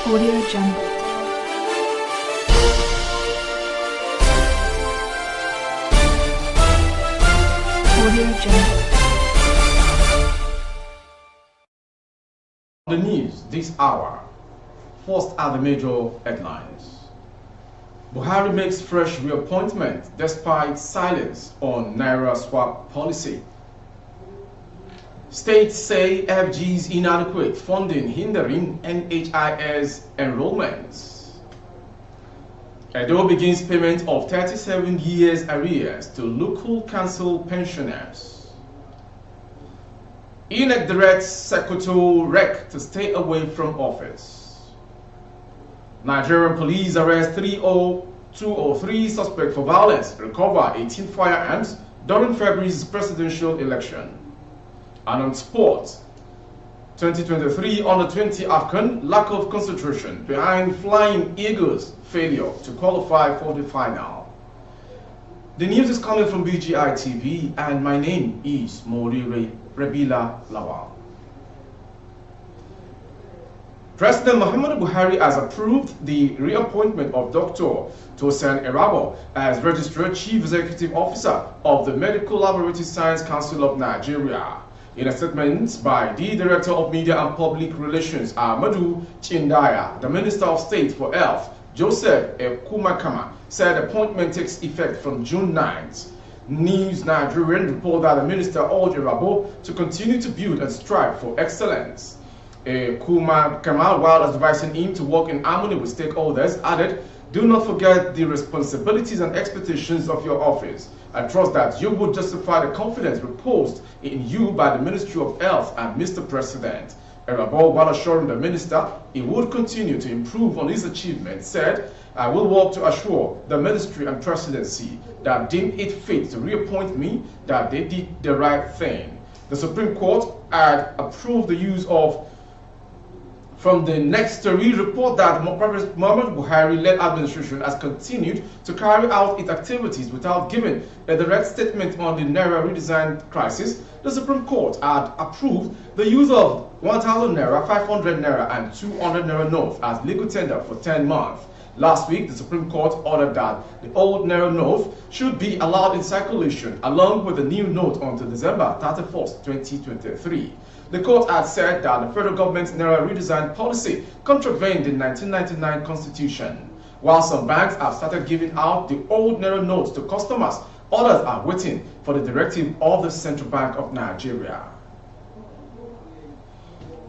Audio Jungle. Audio Jungle. The news this hour. First are the major headlines. Buhari makes fresh reappointment despite silence on Naira swap policy. States say FG's inadequate funding hindering NHIS enrollments. Edo begins payment of 37 years arrears to local council pensioners. INEC directs Sekoto Rec to stay away from office. Nigerian police arrest 203 suspects for violence, recover 18 firearms during February's presidential election. And on sports, 2023 Under-20 AFCON, lack of concentration behind Flying Eagles' failure to qualify for the final. The news is coming from BGI TV, and my name is Morire Rebila Lawal. President Muhammadu Buhari has approved the reappointment of Dr. Tosin Erabo as Registrar Chief Executive Officer of the Medical Laboratory Science Council of Nigeria. In a statement by the Director of Media and Public Relations, Ahmadu Chindaya, the Minister of State for Health, Joseph Ekumakama, said appointment takes effect from June 9th. News Nigerian report that the minister urged Erabo to continue to build and strive for excellence. Ekumakama, while advising him to work in harmony with stakeholders, added, "Do not forget the responsibilities and expectations of your office. I trust that you would justify the confidence reposed in you by the Ministry of Health and Mr. President." Erabo, while assuring the minister he would continue to improve on his achievements, said, "I will work to assure the ministry and presidency that deem it fit to reappoint me, that they did the right thing." The Supreme Court had approved the use of from the next story report that Muhammadu Buhari-led administration has continued to carry out its activities without giving a direct statement on the Naira redesign crisis. The Supreme Court had approved the use of 1,000 Naira, 500 Naira and 200 Naira notes as legal tender for 10 months. Last week, the Supreme Court ordered that the old Naira note should be allowed in circulation along with the new note until December 31st, 2023. The court had said that the federal government's Naira redesign policy contravened the 1999 Constitution. While some banks have started giving out the old Naira notes to customers, others are waiting for the directive of the Central Bank of Nigeria.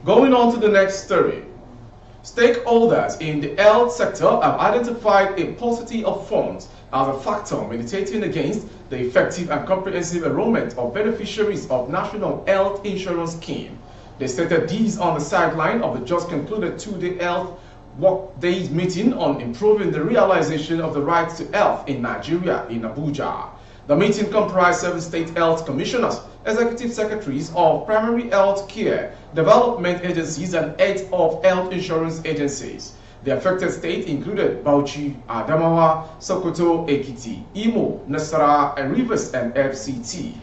Going on to the next story. Stakeholders in the health sector have identified a paucity of funds as a factor militating against the effective and comprehensive enrollment of beneficiaries of National Health Insurance Scheme. They stated these on the sideline of the just concluded two-day health work days meeting on improving the realization of the rights to health in Nigeria in Abuja. The meeting comprised 7 state health commissioners, executive secretaries of primary health care, development agencies, and heads of health insurance agencies. The affected states included Bauchi, Adamawa, Sokoto, Ekiti, Imo, Nasarawa, and Rivers and FCT.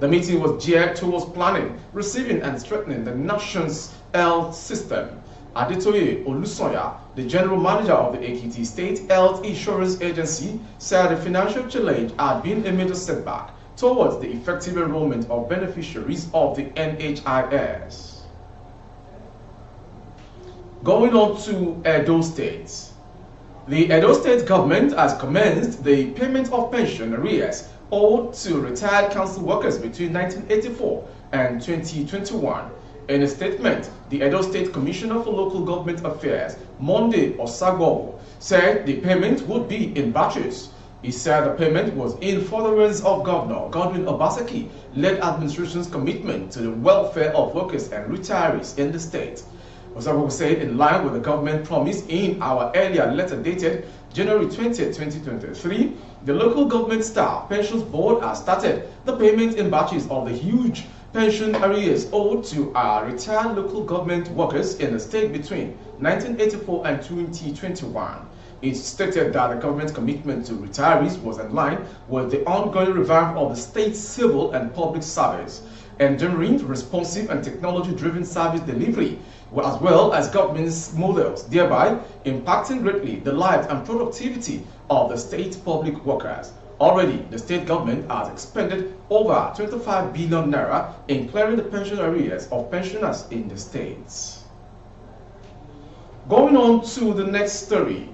The meeting was geared towards planning, receiving, and strengthening the nation's health system. Adetoye Olusoya, the general manager of the Ekiti State Health Insurance Agency, said the financial challenge had been a major setback towards the effective enrollment of beneficiaries of the NHIS. Going on to Edo State. The Edo State government has commenced the payment of pension arrears owed to retired council workers between 1984 and 2021. In a statement, the Edo State Commissioner for Local Government Affairs, Monday Osagwo, said the payment would be in batches. He said the payment was in furtherance of Governor Godwin Obaseki-led administration's commitment to the welfare of workers and retirees in the state. Osagwo said, in line with the government promise in our earlier letter dated January 20, 2023, the Local Government Staff Pensions Board has started the payment in batches of the huge pension arrears owed to our retired local government workers in the state between 1984 and 2021. It stated that the government's commitment to retirees was in line with the ongoing revamp of the state's civil and public service, enduring responsive and technology-driven service delivery. as well as government's models, thereby impacting greatly the lives and productivity of the state public workers. Already, the state government has expended over 25 billion naira in clearing the pension arrears of pensioners in the states. Going on to the next story.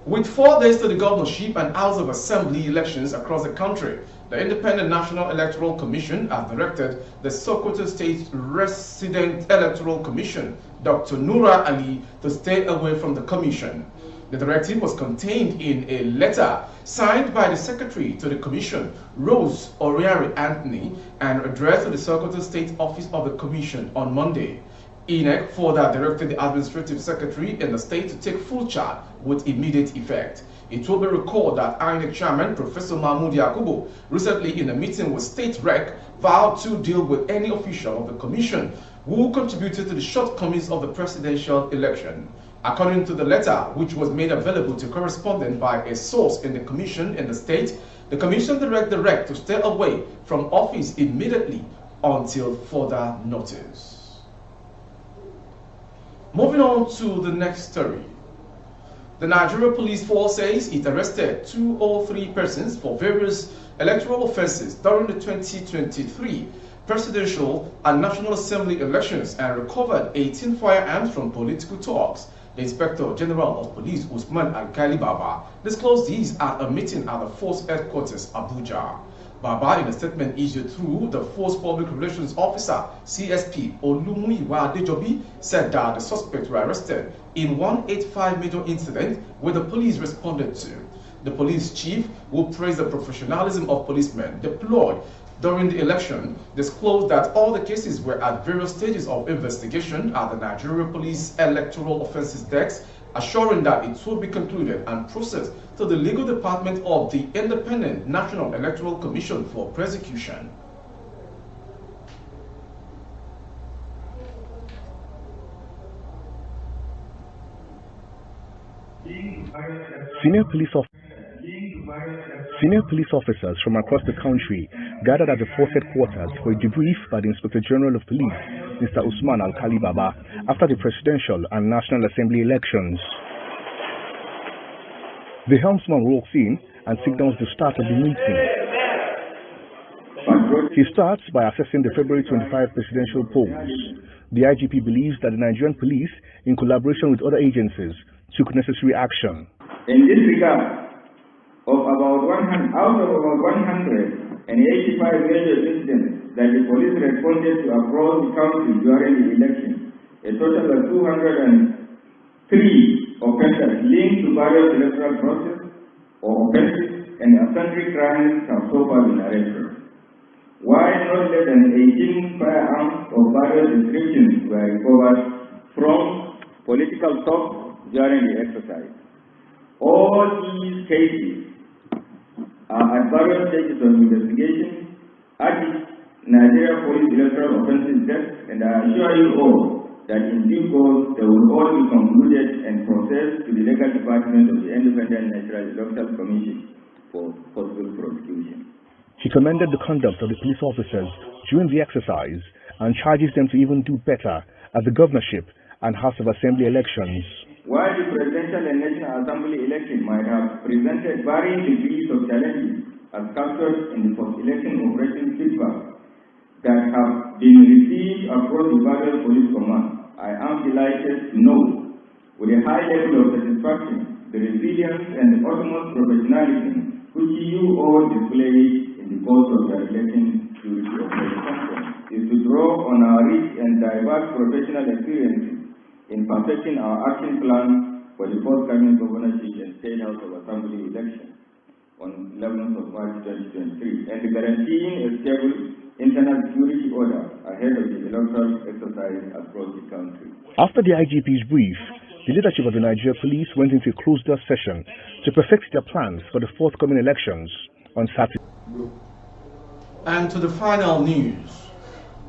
With 4 days to the governorship and House of Assembly elections across the country, the Independent National Electoral Commission has directed the Sokoto State Resident Electoral Commission, Dr. Nura Ali, to stay away from the commission. The directive was contained in a letter signed by the Secretary to the Commission, Rose Oriari Anthony, and addressed to the Sokoto State Office of the Commission on Monday. INEC further directed the Administrative Secretary in the state to take full charge with immediate effect. It will be recalled that INEC Chairman Professor Mahmoud Yakubu recently in a meeting with State Rec vowed to deal with any official of the Commission who contributed to the shortcomings of the presidential election. According to the letter, which was made available to correspondent by a source in the Commission in the state, the Commission directed the Rec to stay away from office immediately until further notice. Moving on to the next story. The Nigeria Police Force says it arrested 203 persons for various electoral offenses during the 2023 presidential and National Assembly elections and recovered 18 firearms from political talks. The Inspector General of Police, Usman Alkali Baba, disclosed these at a meeting at the Force Headquarters, Abuja. Baba, in a statement issued through the Force Public Relations Officer, CSP Olumuyiwa Adejobi, said that the suspects were arrested in 185 major incident where the police responded to. The police chief, who praised the professionalism of policemen deployed during the election, disclosed that all the cases were at various stages of investigation at the Nigeria Police Electoral Offences Desk, assuring that it will be concluded and processed to the legal department of the Independent National Electoral Commission for prosecution. Senior police officers from across the country gathered at the force headquarters for a debrief by the Inspector General of Police, Mr. Usman Alkali Baba, after the presidential and National Assembly elections. The helmsman walks in and signals the start of the meeting. He starts by assessing the February 25 presidential polls. The IGP believes that the Nigerian police, in collaboration with other agencies, took necessary action. In this regard, out of about 185 major incidents that the police responded to across the country during the election, a total of 203 offenses linked to various electoral processes or offenses and sundry crimes have so far been arrested, while not less than 18 firearms of various descriptions were recovered from political talks during the exercise. All these cases are at various stages of investigation at the Nigeria Police Electoral Offences Desk, and I assure you all that in due course they will all be concluded and processed to the legal department of the Independent National Electoral Commission for possible prosecution. He commended the conduct of the police officers during the exercise and charges them to even do better at the governorship and House of Assembly elections. While the presidential and National Assembly election might have presented varying degrees of challenges as captured in the post-election operating feedback that have been received across the various police commands, I am delighted to note with a high level of satisfaction the resilience and the utmost professionalism which you all displayed in the course of the election security operation is to draw on our rich and diverse professional experiences in perfecting our action plan for the forthcoming governorship and State House of Assembly election on 11th of March 2023 and guaranteeing a stable internal security order ahead of the electoral exercise across the country. After the IGP's brief, the leadership of the Nigeria Police went into a closed-door session to perfect their plans for the forthcoming elections on Saturday. And to the final news.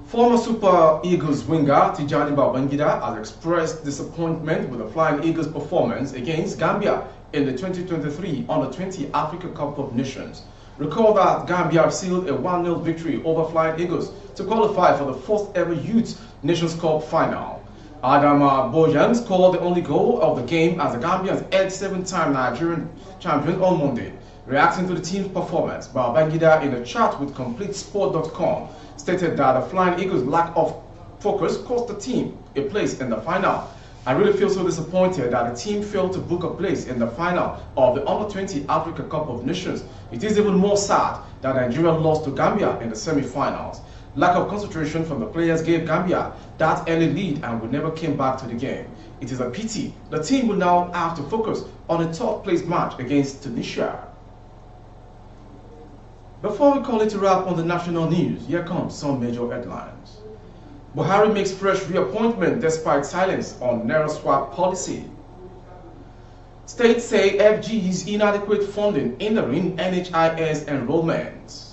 Former Super Eagles winger Tijani Babangida has expressed disappointment with the Flying Eagles' performance against Gambia in the 2023 Under-20 Africa Cup of Nations. Recall that Gambia sealed a 1-0 victory over Flying Eagles to qualify for the fourth ever Youth Nations Cup final. Adama Bojan scored the only goal of the game as the Gambians edged seven-time Nigerian champions on Monday. Reacting to the team's performance, Babangida, in a chat with CompleteSport.com, stated that the Flying Eagles' lack of focus cost the team a place in the final. I really feel so disappointed that the team failed to book a place in the final of the Under-20 Africa Cup of Nations. It is even more sad that Nigeria lost to Gambia in the semi-finals. Lack of concentration from the players gave Gambia that early lead and we never came back to the game. It is a pity. The team will now have to focus on a third-place match against Tunisia. Before we call it a wrap on the national news, here comes some major headlines. Buhari makes fresh reappointment despite silence on narrow swap policy. States say FG's inadequate funding hindering NHIS enrollment.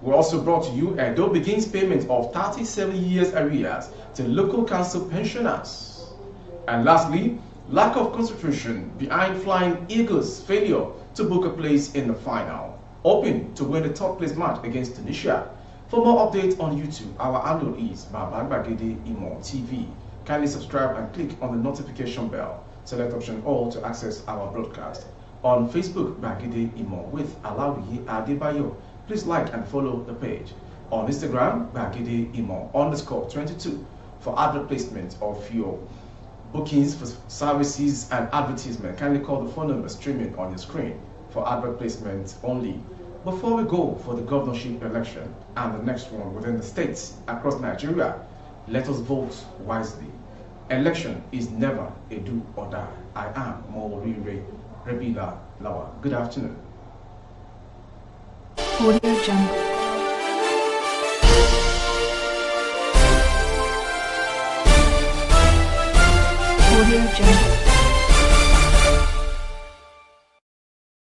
We also brought to you Edo begins payment of 37 years arrears to local council pensioners. And lastly, lack of concentration behind Flying Eagles' failure to book a place in the final, hoping to win the third place match against Tunisia. For more updates on YouTube, our handle is Babagbagede Imo TV. Kindly subscribe and click on the notification bell. Select option all to access our broadcast. On Facebook, Bagede Imo with Alawiye Adebayo. Please like and follow the page. On Instagram, Bagede Imo _22 for advert placement of your bookings for services and advertisement. Kindly call the phone number streaming on your screen for advert placement only. Before we go for the governorship election and the next one within the states across Nigeria, let us vote wisely. Election is never a do or die. I am Mawuri Rebila Lawa. Good afternoon. Audio Jungle. Audio Jungle.